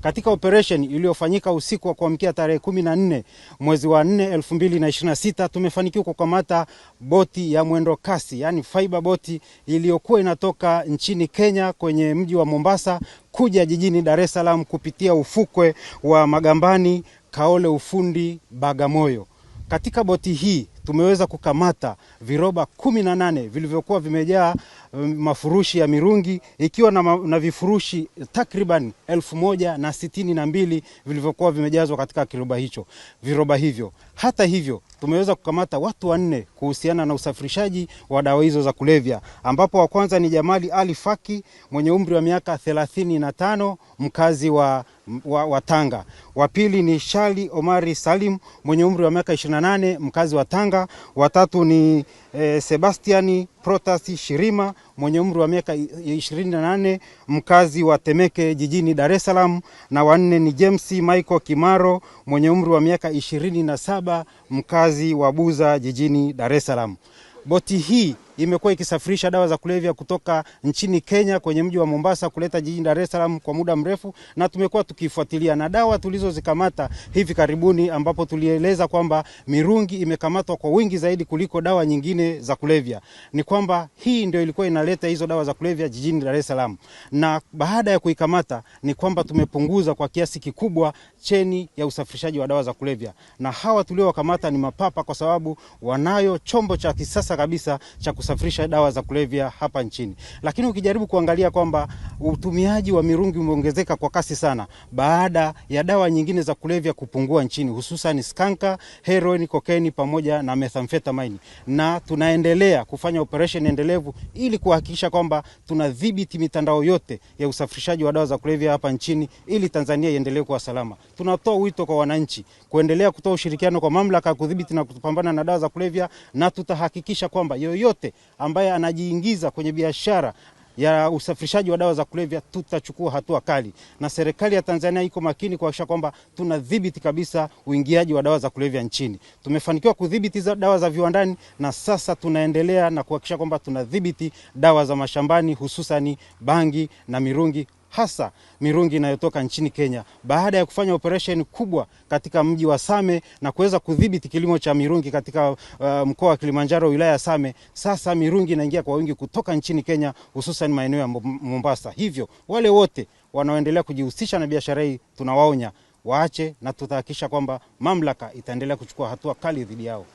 Katika operation iliyofanyika usiku wa kuamkia tarehe 14 mwezi wa 4 2026 tumefanikiwa kukamata boti ya mwendo kasi, yani fiber boti iliyokuwa inatoka nchini Kenya kwenye mji wa Mombasa kuja jijini Dar es Salaam kupitia ufukwe wa Magambani, Kaole Ufundi, Bagamoyo. Katika boti hii tumeweza kukamata viroba 18 vilivyokuwa vimejaa mafurushi ya mirungi, ikiwa na vifurushi takriban 1062 vilivyokuwa vimejazwa katika viroba hivyo. Hata hivyo tumeweza kukamata watu 4 kuhusiana na usafirishaji wa dawa hizo za kulevya, ambapo wa kwanza ni Jamali Ali Faki mwenye umri wa miaka 35, mkazi wa Tanga. Wa pili ni Shali Omari Salim mwenye umri wa miaka 28, mkazi wa Tanga. Wa tatu ni Sebastiani Protasi Shirima mwenye umri wa miaka 28, mkazi wa Temeke jijini Dar es Salaam. Na wa nne ni James Michael Kimaro mwenye umri wa miaka 27, mkazi wa Buza jijini Dar es Salaam. Boti hii imekuwa ikisafirisha dawa za kulevya kutoka nchini Kenya kwenye mji wa Mombasa kuleta jijini Dar es Salaam kwa muda mrefu, na tumekuwa tukifuatilia na dawa tulizozikamata hivi karibuni, ambapo tulieleza kwamba mirungi imekamatwa kwa wingi zaidi kuliko dawa nyingine za kulevya. Ni kwamba hii ndio ilikuwa inaleta hizo dawa za kulevya jijini Dar es Salaam, na baada ya kuikamata ni kwamba tumepunguza kwa kiasi kikubwa cheni ya usafirishaji wa dawa za kulevya. Na hawa tuliowakamata ni mapapa, kwa sababu wanayo chombo cha kisasa kabisa cha kusafirisha dawa za kulevya hapa nchini. Lakini ukijaribu kuangalia kwamba utumiaji wa mirungi umeongezeka kwa kasi sana baada ya dawa nyingine za kulevya kupungua nchini, hususan skanka, heroin, cocaine pamoja na methamphetamine. Na tunaendelea kufanya operation endelevu ili kuhakikisha kwamba tunadhibiti mitandao yote ya usafirishaji wa dawa za kulevya hapa nchini ili Tanzania iendelee kuwa salama. Tunatoa wito kwa wananchi kuendelea kutoa ushirikiano kwa mamlaka kudhibiti na kupambana na dawa za kulevya, na tutahakikisha kwamba yoyote ambaye anajiingiza kwenye biashara ya usafirishaji wa dawa za kulevya tutachukua hatua kali. Na serikali ya Tanzania iko makini kuhakikisha kwamba tunadhibiti kabisa uingiaji wa dawa za kulevya nchini. Tumefanikiwa kudhibiti dawa za viwandani, na sasa tunaendelea na kuhakikisha kwamba tunadhibiti dawa za mashambani, hususani bangi na mirungi, hasa mirungi inayotoka nchini Kenya. Baada ya kufanya operation kubwa katika mji wa Same na kuweza kudhibiti kilimo cha mirungi katika mkoa wa Kilimanjaro, wilaya ya Same, sasa mirungi inaingia kwa wingi kutoka nchini Kenya, hususan maeneo ya Mombasa. Hivyo wale wote wanaoendelea kujihusisha na biashara hii tunawaonya waache, na tutahakikisha kwamba mamlaka itaendelea kuchukua hatua kali dhidi yao.